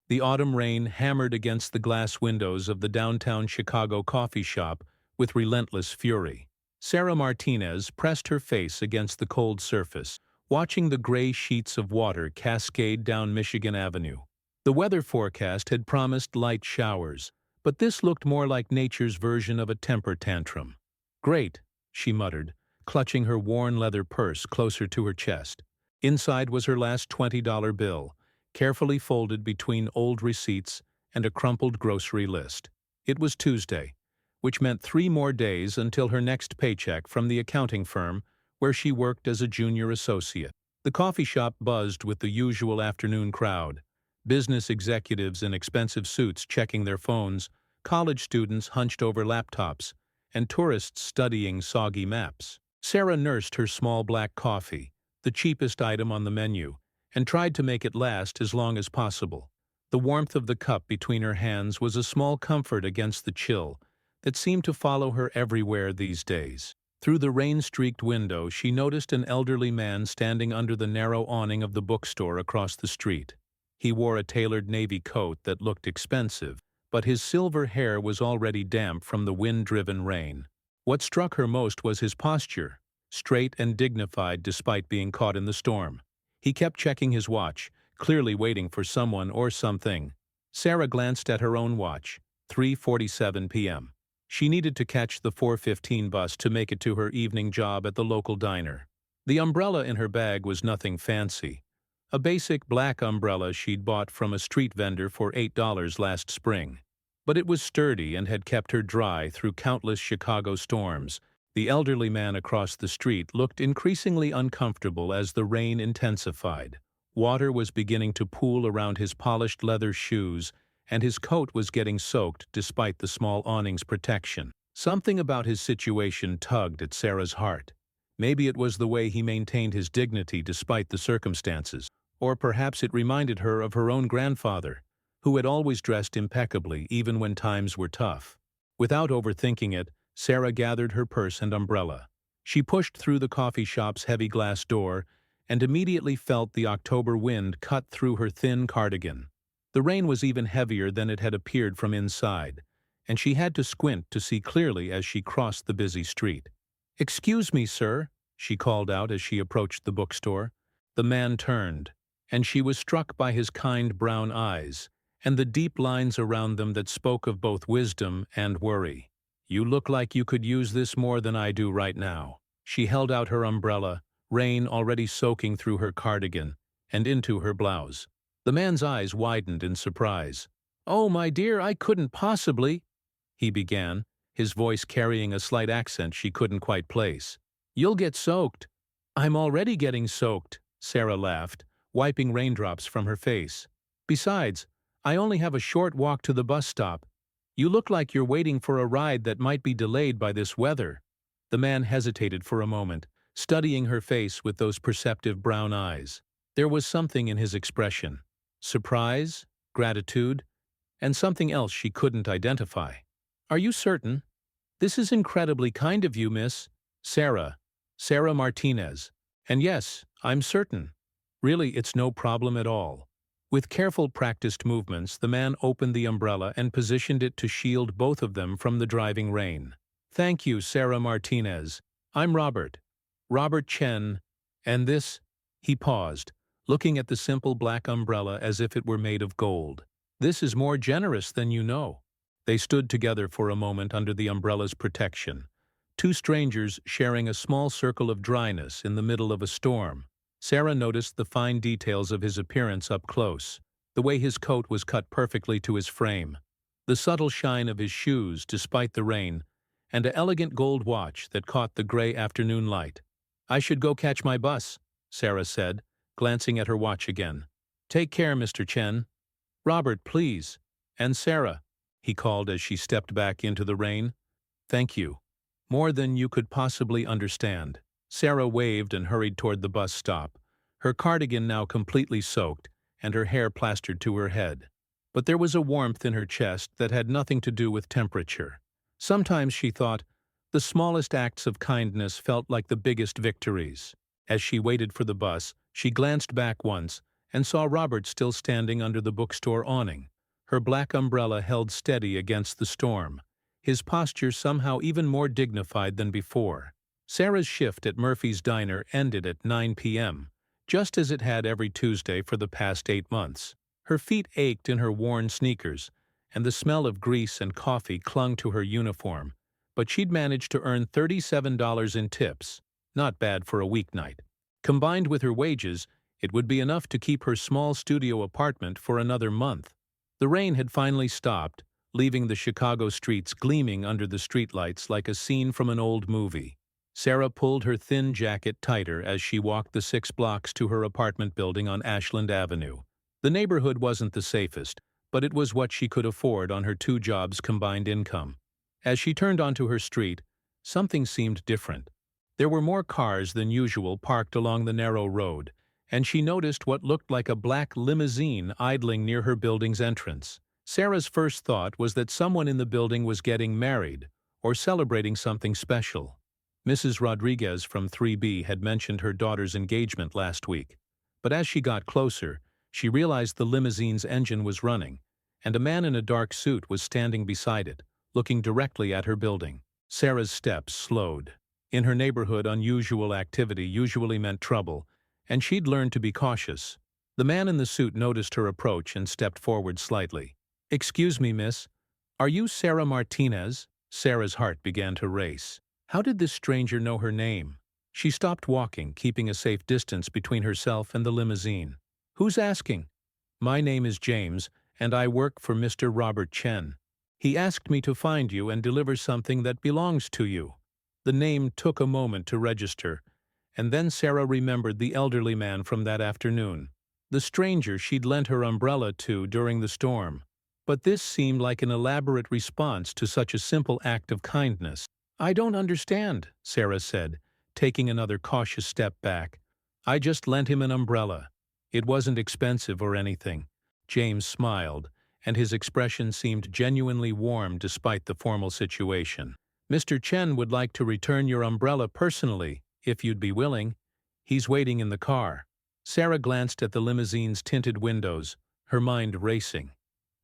The autumn rain hammered against the glass windows of the downtown Chicago coffee shop with relentless fury. Sarah Martinez pressed her face against the cold surface, watching the gray sheets of water cascade down Michigan Avenue. The weather forecast had promised light showers, but this looked more like nature's version of a temper tantrum. "Great," she muttered, clutching her worn leather purse closer to her chest. Inside was her last $20 bill, carefully folded between old receipts and a crumpled grocery list. It was Tuesday, which meant 3 more days until her next paycheck from the accounting firm where she worked as a junior associate. The coffee shop buzzed with the usual afternoon crowd: business executives in expensive suits checking their phones, college students hunched over laptops, and tourists studying soggy maps. Sarah nursed her small black coffee, the cheapest item on the menu, and tried to make it last as long as possible. The warmth of the cup between her hands was a small comfort against the chill that seemed to follow her everywhere these days. Through the rain-streaked window, she noticed an elderly man standing under the narrow awning of the bookstore across the street. He wore a tailored navy coat that looked expensive, but his silver hair was already damp from the wind-driven rain. What struck her most was his posture, straight and dignified despite being caught in the storm. He kept checking his watch, clearly waiting for someone or something. Sarah glanced at her own watch, 3:47 p.m. She needed to catch the 4:15 bus to make it to her evening job at the local diner. The umbrella in her bag was nothing fancy. A basic black umbrella she'd bought from a street vendor for $8 last spring. But it was sturdy and had kept her dry through countless Chicago storms. The elderly man across the street looked increasingly uncomfortable as the rain intensified. Water was beginning to pool around his polished leather shoes, and his coat was getting soaked despite the small awning's protection. Something about his situation tugged at Sarah's heart. Maybe it was the way he maintained his dignity despite the circumstances, or perhaps it reminded her of her own grandfather, who had always dressed impeccably even when times were tough. Without overthinking it, Sarah gathered her purse and umbrella. She pushed through the coffee shop's heavy glass door and immediately felt the October wind cut through her thin cardigan. The rain was even heavier than it had appeared from inside, and she had to squint to see clearly as she crossed the busy street. "Excuse me, sir," she called out as she approached the bookstore. The man turned, and she was struck by his kind brown eyes and the deep lines around them that spoke of both wisdom and worry. "You look like you could use this more than I do right now." She held out her umbrella, rain already soaking through her cardigan and into her blouse. The man's eyes widened in surprise. "Oh, my dear, I couldn't possibly," he began, his voice carrying a slight accent she couldn't quite place. "You'll get soaked." "I'm already getting soaked," Sarah laughed, wiping raindrops from her face. "Besides, I only have a short walk to the bus stop. You look like you're waiting for a ride that might be delayed by this weather." The man hesitated for a moment, studying her face with those perceptive brown eyes. There was something in his expression: surprise, gratitude, and something else she couldn't identify. "Are you certain? This is incredibly kind of you, Miss Sarah Martinez. And yes, I'm certain. Really, it's no problem at all." With careful practiced movements, the man opened the umbrella and positioned it to shield both of them from the driving rain. "Thank you, Sarah Martinez. I'm Robert Chen, and this—" He paused, looking at the simple black umbrella as if it were made of gold. "This is more generous than you know." They stood together for a moment under the umbrella's protection, two strangers sharing a small circle of dryness in the middle of a storm. Sarah noticed the fine details of his appearance up close, the way his coat was cut perfectly to his frame, the subtle shine of his shoes despite the rain, and an elegant gold watch that caught the gray afternoon light. "I should go catch my bus," Sarah said, glancing at her watch again. "Take care, Mr. Chen." "Robert, please." "And Sarah," he called as she stepped back into the rain. "Thank you. More than you could possibly understand." Sarah waved and hurried toward the bus stop, her cardigan now completely soaked and her hair plastered to her head. But there was a warmth in her chest that had nothing to do with temperature. Sometimes, she thought, the smallest acts of kindness felt like the biggest victories. As she waited for the bus, she glanced back once and saw Robert still standing under the bookstore awning, her black umbrella held steady against the storm, his posture somehow even more dignified than before. Sarah's shift at Murphy's Diner ended at 9 p.m., just as it had every Tuesday for the past 8 months. Her feet ached in her worn sneakers, and the smell of grease and coffee clung to her uniform, but she'd managed to earn $37 in tips, not bad for a weeknight. Combined with her wages, it would be enough to keep her small studio apartment for another month. The rain had finally stopped, leaving the Chicago streets gleaming under the streetlights like a scene from an old movie. Sarah pulled her thin jacket tighter as she walked the 6 blocks to her apartment building on Ashland Avenue. The neighborhood wasn't the safest, but it was what she could afford on her 2 jobs' combined income. As she turned onto her street, something seemed different. There were more cars than usual parked along the narrow road, and she noticed what looked like a black limousine idling near her building's entrance. Sarah's first thought was that someone in the building was getting married or celebrating something special. Mrs. Rodriguez from 3B had mentioned her daughter's engagement last week, but as she got closer, she realized the limousine's engine was running, and a man in a dark suit was standing beside it, looking directly at her building. Sarah's steps slowed. In her neighborhood, unusual activity usually meant trouble, and she'd learned to be cautious. The man in the suit noticed her approach and stepped forward slightly. "Excuse me, miss. Are you Sarah Martinez?" Sarah's heart began to race. How did this stranger know her name? She stopped walking, keeping a safe distance between herself and the limousine. "Who's asking?" "My name is James, and I work for Mr. Robert Chen. He asked me to find you and deliver something that belongs to you." The name took a moment to register, and then Sarah remembered the elderly man from that afternoon, the stranger she'd lent her umbrella to during the storm. But this seemed like an elaborate response to such a simple act of kindness. "I don't understand," Sarah said, taking another cautious step back. "I just lent him an umbrella. It wasn't expensive or anything." James smiled, and his expression seemed genuinely warm despite the formal situation. "Mr. Chen would like to return your umbrella personally, if you'd be willing. He's waiting in the car." Sarah glanced at the limousine's tinted windows, her mind racing.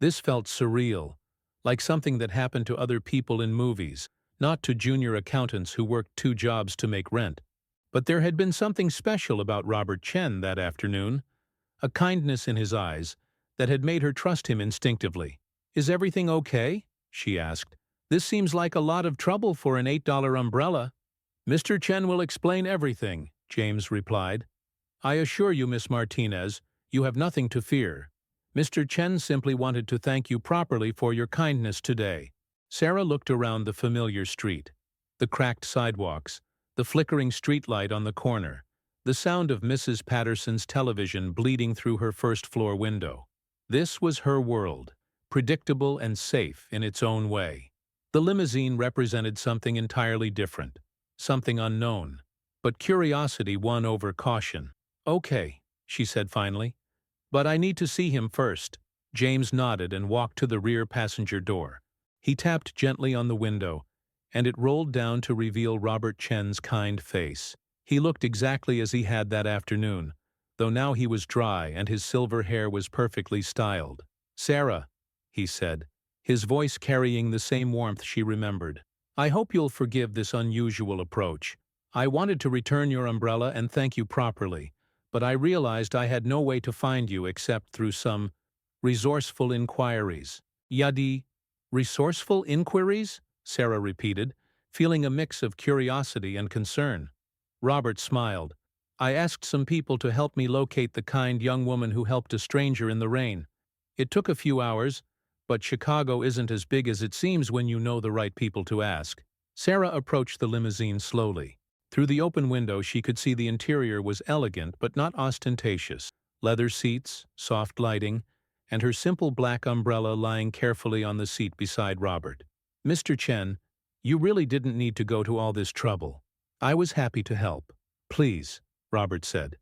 This felt surreal, like something that happened to other people in movies, not to junior accountants who worked 2 jobs to make rent. But there had been something special about Robert Chen that afternoon, a kindness in his eyes that had made her trust him instinctively. "Is everything okay?" she asked. "This seems like a lot of trouble for an $8 umbrella." "Mr. Chen will explain everything," James replied. "I assure you, Miss Martinez, you have nothing to fear. Mr. Chen simply wanted to thank you properly for your kindness today." Sarah looked around the familiar street. The cracked sidewalks, the flickering streetlight on the corner, the sound of Mrs. Patterson's television bleeding through her first-floor window. This was her world, predictable and safe in its own way. The limousine represented something entirely different, something unknown. But curiosity won over caution. "Okay," she said finally. "But I need to see him first." James nodded and walked to the rear passenger door. He tapped gently on the window, and it rolled down to reveal Robert Chen's kind face. He looked exactly as he had that afternoon, though now he was dry and his silver hair was perfectly styled. "Sarah," he said, his voice carrying the same warmth she remembered. "I hope you'll forgive this unusual approach. I wanted to return your umbrella and thank you properly, but I realized I had no way to find you except through some resourceful inquiries." "Yadi, resourceful inquiries?" Sarah repeated, feeling a mix of curiosity and concern. Robert smiled. "I asked some people to help me locate the kind young woman who helped a stranger in the rain. It took a few hours, but Chicago isn't as big as it seems when you know the right people to ask." Sarah approached the limousine slowly. Through the open window she could see the interior was elegant but not ostentatious. Leather seats, soft lighting, and her simple black umbrella lying carefully on the seat beside Robert. "Mr. Chen, you really didn't need to go to all this trouble. I was happy to help." "Please," Robert said,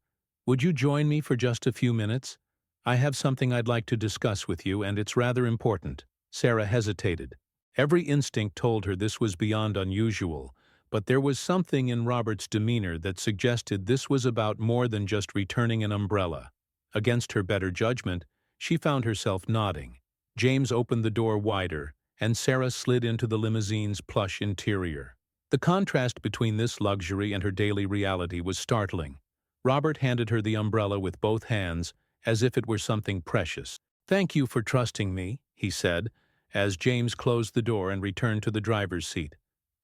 "would you join me for just a few minutes? I have something I'd like to discuss with you, and it's rather important." Sarah hesitated. Every instinct told her this was beyond unusual, but there was something in Robert's demeanor that suggested this was about more than just returning an umbrella. Against her better judgment, she found herself nodding. James opened the door wider, and Sarah slid into the limousine's plush interior. The contrast between this luxury and her daily reality was startling. Robert handed her the umbrella with both hands, as if it were something precious. "Thank you for trusting me," he said, as James closed the door and returned to the driver's seat.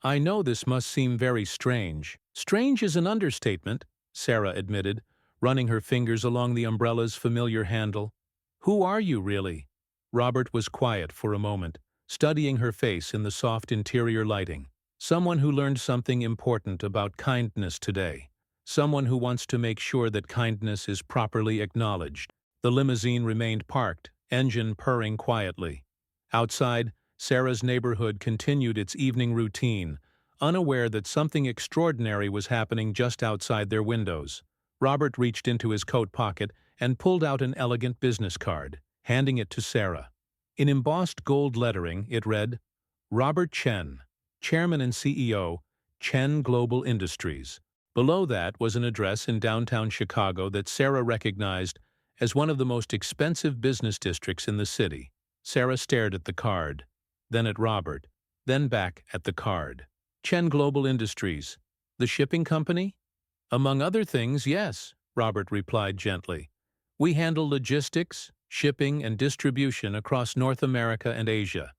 "I know this must seem very strange." "Strange is an understatement," Sarah admitted, running her fingers along the umbrella's familiar handle. "Who are you, really?" Robert was quiet for a moment, studying her face in the soft interior lighting. "Someone who learned something important about kindness today. Someone who wants to make sure that kindness is properly acknowledged." The limousine remained parked, engine purring quietly. Outside, Sarah's neighborhood continued its evening routine, unaware that something extraordinary was happening just outside their windows. Robert reached into his coat pocket and pulled out an elegant business card, handing it to Sarah. In embossed gold lettering, it read, "Robert Chen, Chairman and CEO, Chen Global Industries." Below that was an address in downtown Chicago that Sarah recognized as one of the most expensive business districts in the city. Sarah stared at the card, then at Robert, then back at the card. "Chen Global Industries, the shipping company?" "Among other things, yes," Robert replied gently. "We handle logistics, shipping, and distribution across North America and Asia.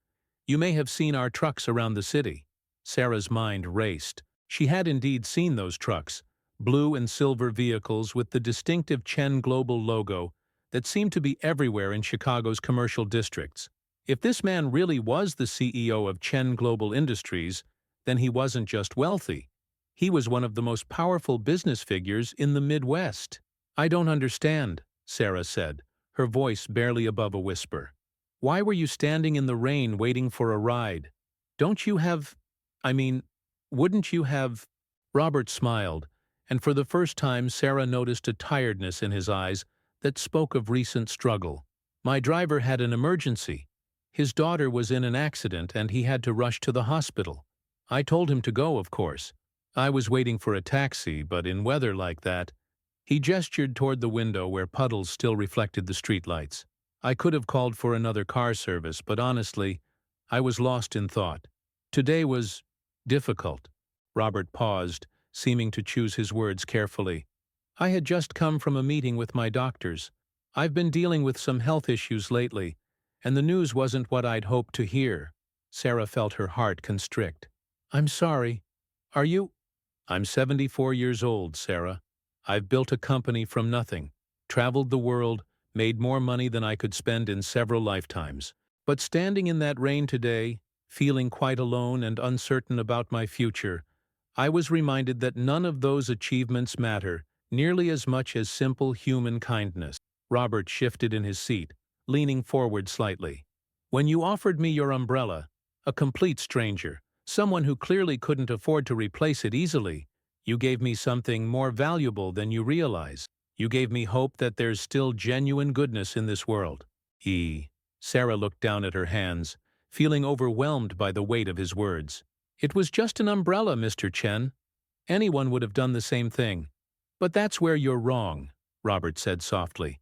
You may have seen our trucks around the city." Sarah's mind raced. She had indeed seen those trucks, blue and silver vehicles with the distinctive Chen Global logo that seemed to be everywhere in Chicago's commercial districts. If this man really was the CEO of Chen Global Industries, then he wasn't just wealthy. He was one of the most powerful business figures in the Midwest. "I don't understand," Sarah said, her voice barely above a whisper. "Why were you standing in the rain waiting for a ride? Don't you have... wouldn't you have..." Robert smiled, and for the first time Sarah noticed a tiredness in his eyes that spoke of recent struggle. "My driver had an emergency. His daughter was in an accident and he had to rush to the hospital. I told him to go, of course. I was waiting for a taxi, but in weather like that..." He gestured toward the window where puddles still reflected the streetlights. "I could have called for another car service, but honestly, I was lost in thought. Today was difficult." Robert paused, seeming to choose his words carefully. "I had just come from a meeting with my doctors. I've been dealing with some health issues lately, and the news wasn't what I'd hoped to hear." Sarah felt her heart constrict. "I'm sorry. Are you..." "I'm 74 years old, Sarah. I've built a company from nothing, traveled the world, made more money than I could spend in several lifetimes. But standing in that rain today, feeling quite alone and uncertain about my future, I was reminded that none of those achievements matter nearly as much as simple human kindness." Robert shifted in his seat, leaning forward slightly. "When you offered me your umbrella, a complete stranger, someone who clearly couldn't afford to replace it easily, you gave me something more valuable than you realize. You gave me hope that there's still genuine goodness in this world." Sarah looked down at her hands, feeling overwhelmed by the weight of his words. "It was just an umbrella, Mr. Chen. Anyone would have done the same thing." "But that's where you're wrong," Robert said softly.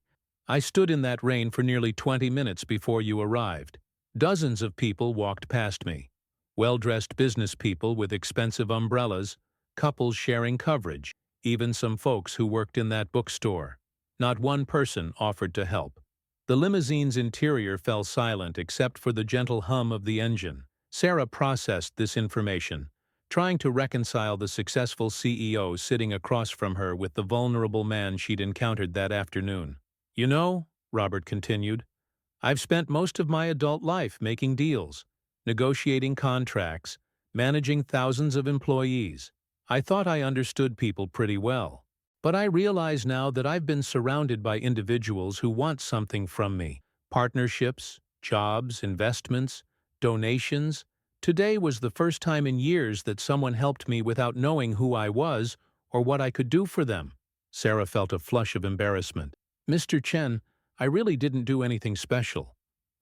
"I stood in that rain for nearly 20 minutes before you arrived. Dozens of people walked past me. Well-dressed business people with expensive umbrellas, couples sharing coverage, even some folks who worked in that bookstore. Not one person offered to help." The limousine's interior fell silent except for the gentle hum of the engine. Sarah processed this information, trying to reconcile the successful CEO sitting across from her with the vulnerable man she'd encountered that afternoon. "You know," Robert continued, "I've spent most of my adult life making deals, negotiating contracts, managing thousands of employees. I thought I understood people pretty well. But I realize now that I've been surrounded by individuals who want something from me. Partnerships, jobs, investments, donations. Today was the first time in years that someone helped me without knowing who I was or what I could do for them." Sarah felt a flush of embarrassment. "Mr. Chen, I really didn't do anything special.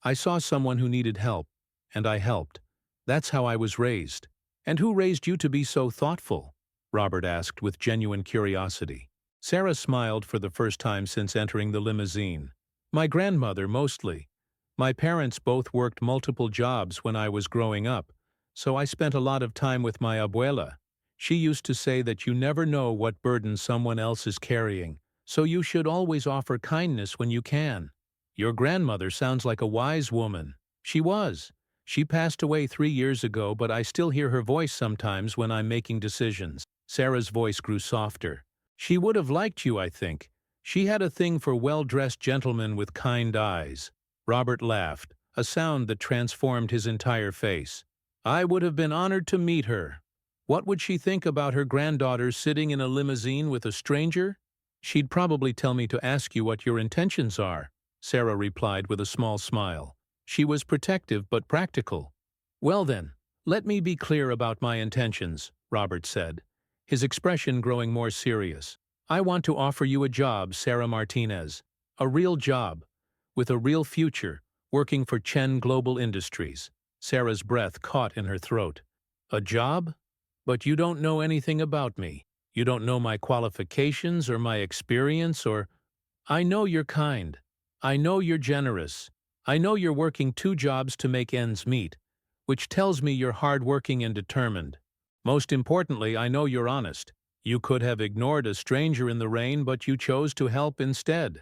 I saw someone who needed help, and I helped. That's how I was raised." "And who raised you to be so thoughtful?" Robert asked with genuine curiosity. Sarah smiled for the first time since entering the limousine. My grandmother, mostly. My parents both worked multiple jobs when I was growing up, so I spent a lot of time with my abuela. She used to say that you never know what burden someone else is carrying, so you should always offer kindness when you can. Your grandmother sounds like a wise woman. She was. She passed away 3 years ago, but I still hear her voice sometimes when I'm making decisions. Sarah's voice grew softer. She would have liked you, I think. She had a thing for well-dressed gentlemen with kind eyes. Robert laughed, a sound that transformed his entire face. I would have been honored to meet her. What would she think about her granddaughter sitting in a limousine with a stranger? She'd probably tell me to ask you what your intentions are, Sarah replied with a small smile. She was protective but practical. Well then, let me be clear about my intentions, Robert said, his expression growing more serious. I want to offer you a job, Sarah Martinez. A real job, with a real future, working for Chen Global Industries. Sarah's breath caught in her throat. A job? But you don't know anything about me. You don't know my qualifications or my experience or… I know you're kind. I know you're generous. I know you're working 2 jobs to make ends meet, which tells me you're hardworking and determined. Most importantly, I know you're honest. You could have ignored a stranger in the rain, but you chose to help instead.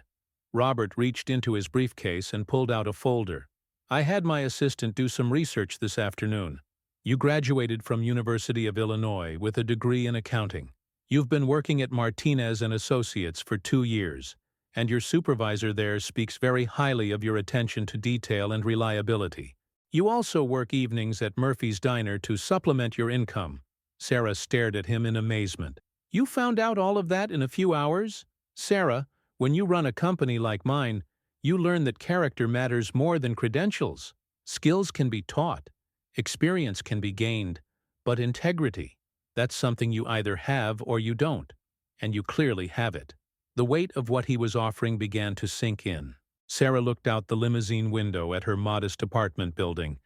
Robert reached into his briefcase and pulled out a folder. I had my assistant do some research this afternoon. You graduated from University of Illinois with a degree in accounting. You've been working at Martinez and Associates for 2 years, and your supervisor there speaks very highly of your attention to detail and reliability. You also work evenings at Murphy's Diner to supplement your income. Sarah stared at him in amazement. You found out all of that in a few hours? Sarah, when you run a company like mine, you learn that character matters more than credentials. Skills can be taught, experience can be gained, but integrity, that's something you either have or you don't, and you clearly have it. The weight of what he was offering began to sink in. Sarah looked out the limousine window at her modest apartment building,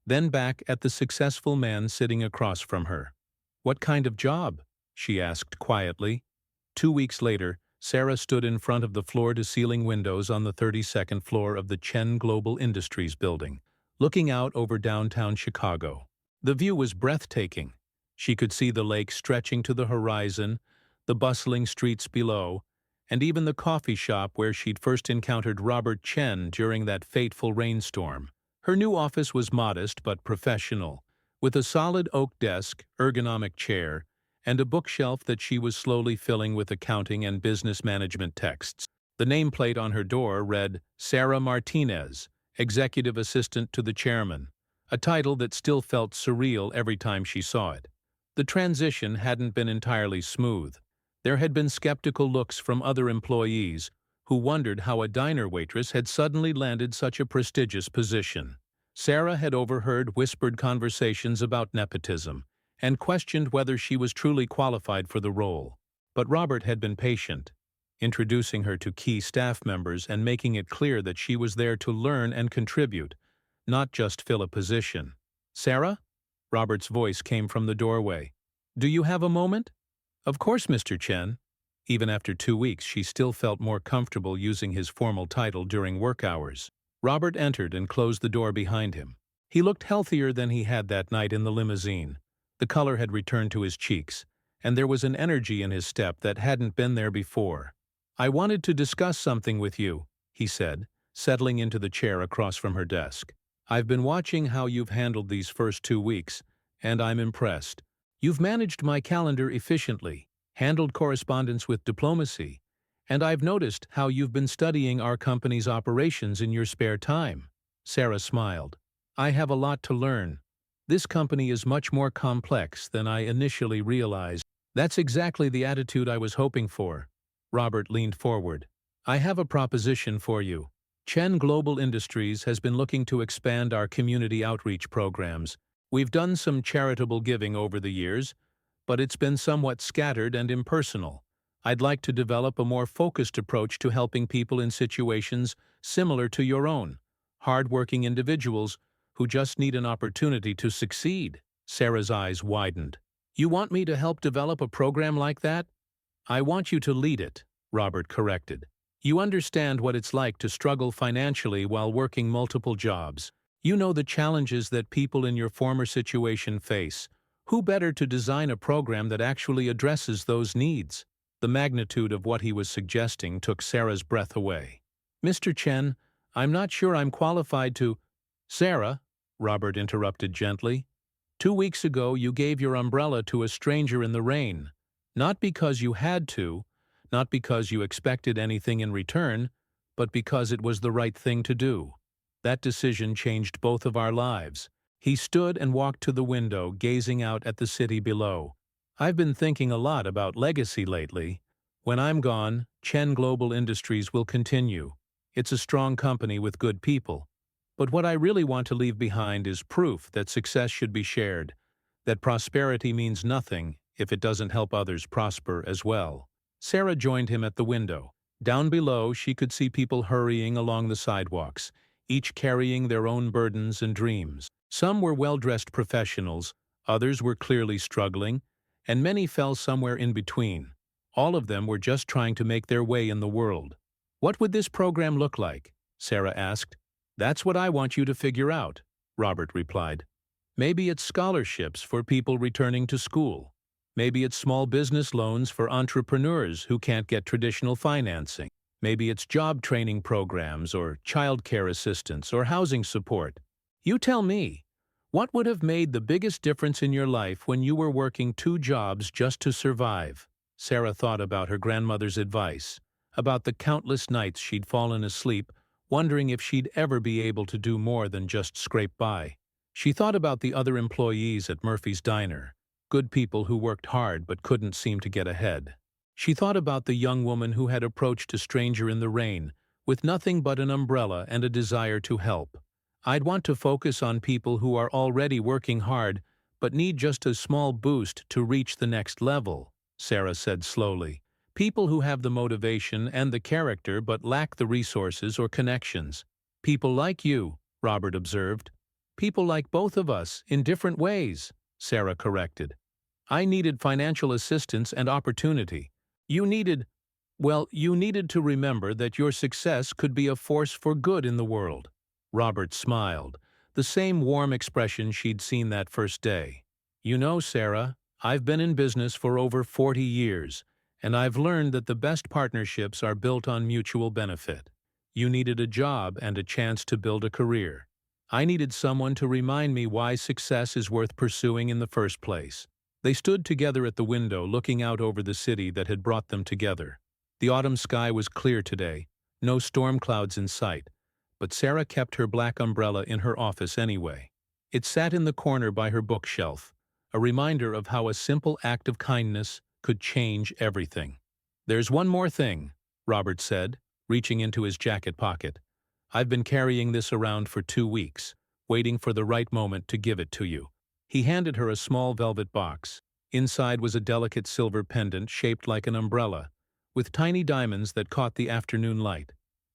then back at the successful man sitting across from her. What kind of job? She asked quietly. 2 weeks later, Sarah stood in front of the floor-to-ceiling windows on the 32nd floor of the Chen Global Industries building, looking out over downtown Chicago. The view was breathtaking. She could see the lake stretching to the horizon, the bustling streets below, and even the coffee shop where she'd first encountered Robert Chen during that fateful rainstorm. Her new office was modest but professional, with a solid oak desk, ergonomic chair, and a bookshelf that she was slowly filling with accounting and business management texts. The nameplate on her door read, Sarah Martinez, Executive Assistant to the Chairman, a title that still felt surreal every time she saw it. The transition hadn't been entirely smooth. There had been skeptical looks from other employees who wondered how a diner waitress had suddenly landed such a prestigious position. Sarah had overheard whispered conversations about nepotism and questioned whether she was truly qualified for the role. But Robert had been patient, introducing her to key staff members and making it clear that she was there to learn and contribute, not just fill a position. Sarah? Robert's voice came from the doorway. Do you have a moment? Of course, Mr. Chen. Even after 2 weeks, she still felt more comfortable using his formal title during work hours. Robert entered and closed the door behind him. He looked healthier than he had that night in the limousine. The color had returned to his cheeks, and there was an energy in his step that hadn't been there before. I wanted to discuss something with you, he said, settling into the chair across from her desk. I've been watching how you've handled these first 2 weeks, and I'm impressed. You've managed my calendar efficiently, handled correspondence with diplomacy, and I've noticed how you've been studying our company's operations in your spare time. Sarah smiled. I have a lot to learn. This company is much more complex than I initially realized. That's exactly the attitude I was hoping for. Robert leaned forward. I have a proposition for you. Chen Global Industries has been looking to expand our community outreach programs. We've done some charitable giving over the years, but it's been somewhat scattered and impersonal. I'd like to develop a more focused approach to helping people in situations similar to your own, hard-working individuals who just need an opportunity to succeed. Sarah's eyes widened. You want me to help develop a program like that? I want you to lead it, Robert corrected. You understand what it's like to struggle financially while working multiple jobs. You know the challenges that people in your former situation face. Who better to design a program that actually addresses those needs? The magnitude of what he was suggesting took Sarah's breath away. Mr. Chen, I'm not sure I'm qualified to— Sarah, Robert interrupted gently. 2 weeks ago you gave your umbrella to a stranger in the rain. Not because you had to, not because you expected anything in return, but because it was the right thing to do. That decision changed both of our lives. He stood and walked to the window, gazing out at the city below. I've been thinking a lot about legacy lately. When I'm gone, Chen Global Industries will continue. It's a strong company with good people. But what I really want to leave behind is proof that success should be shared, that prosperity means nothing if it doesn't help others prosper as well. Sarah joined him at the window. Down below, she could see people hurrying along the sidewalks, each carrying their own burdens and dreams. Some were well-dressed professionals, others were clearly struggling, and many fell somewhere in between. All of them were just trying to make their way in the world. What would this program look like? Sarah asked. That's what I want you to figure out, Robert replied. Maybe it's scholarships for people returning to school. Maybe it's small business loans for entrepreneurs who can't get traditional financing. Maybe it's job training programs or childcare assistance or housing support. You tell me, what would have made the biggest difference in your life when you were working 2 jobs just to survive? Sarah thought about her grandmother's advice, about the countless nights she'd fallen asleep, wondering if she'd ever be able to do more than just scrape by. She thought about the other employees at Murphy's Diner, good people who worked hard but couldn't seem to get ahead. She thought about the young woman who had approached a stranger in the rain, with nothing but an umbrella and a desire to help. I'd want to focus on people who are already working hard but need just a small boost to reach the next level, Sarah said slowly. People who have the motivation and the character but lack the resources or connections. People like you, Robert observed. People like both of us, in different ways, Sarah corrected. I needed financial assistance and opportunity. You needed to remember that your success could be a force for good in the world. Robert smiled, the same warm expression she'd seen that first day. You know, Sarah, I've been in business for over 40 years, and I've learned that the best partnerships are built on mutual benefit. You needed a job and a chance to build a career. I needed someone to remind me why success is worth pursuing in the first place. They stood together at the window, looking out over the city that had brought them together. The autumn sky was clear today, no storm clouds in sight, but Sarah kept her black umbrella in her office anyway. It sat in the corner by her bookshelf, a reminder of how a simple act of kindness could change everything. There's one more thing, Robert said, reaching into his jacket pocket. I've been carrying this around for 2 weeks, waiting for the right moment to give it to you. He handed her a small velvet box. Inside was a delicate silver pendant shaped like an umbrella, with tiny diamonds that caught the afternoon light.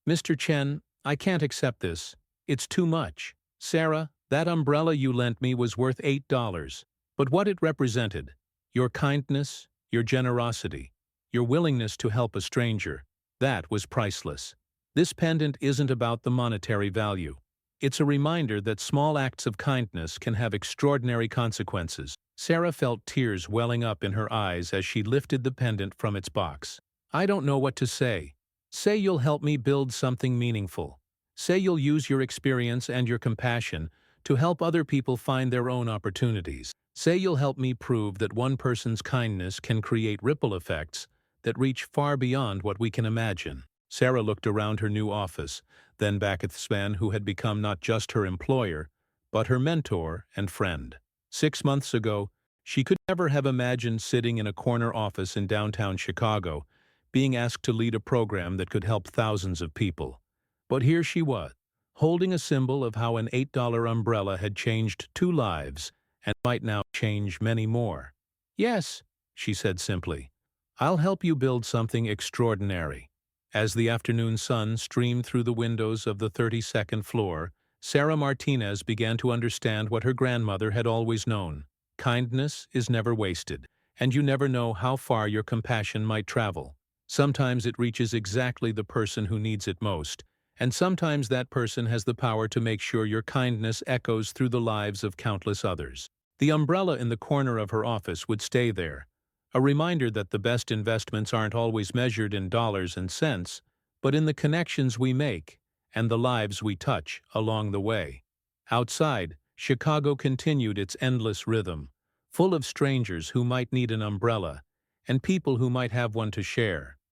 Mr. Chen, I can't accept this. It's too much. Sarah, that umbrella you lent me was worth $8. But what it represented, your kindness, your generosity, your willingness to help a stranger, that was priceless. This pendant isn't about the monetary value. It's a reminder that small acts of kindness can have extraordinary consequences. Sarah felt tears welling up in her eyes as she lifted the pendant from its box. I don't know what to say. Say you'll help me build something meaningful. Say you'll use your experience and your compassion to help other people find their own opportunities. Say you'll help me prove that one person's kindness can create ripple effects that reach far beyond what we can imagine. Sarah looked around her new office, then back at Sven, who had become not just her employer, but her mentor and friend. 6 months ago, she could never have imagined sitting in a corner office in downtown Chicago, being asked to lead a program that could help thousands of people. But here she was, holding a symbol of how an $8 umbrella had changed 2 lives and might now change many more. Yes, she said simply, I'll help you build something extraordinary. As the afternoon sun streamed through the windows of the 32nd floor, Sarah Martinez began to understand what her grandmother had always known. Kindness is never wasted. And you never know how far your compassion might travel. Sometimes it reaches exactly the person who needs it most, and sometimes that person has the power to make sure your kindness echoes through the lives of countless others. The umbrella in the corner of her office would stay there, a reminder that the best investments aren't always measured in dollars and cents, but in the connections we make and the lives we touch along the way. Outside, Chicago continued its endless rhythm, full of strangers who might need an umbrella and people who might have one to share.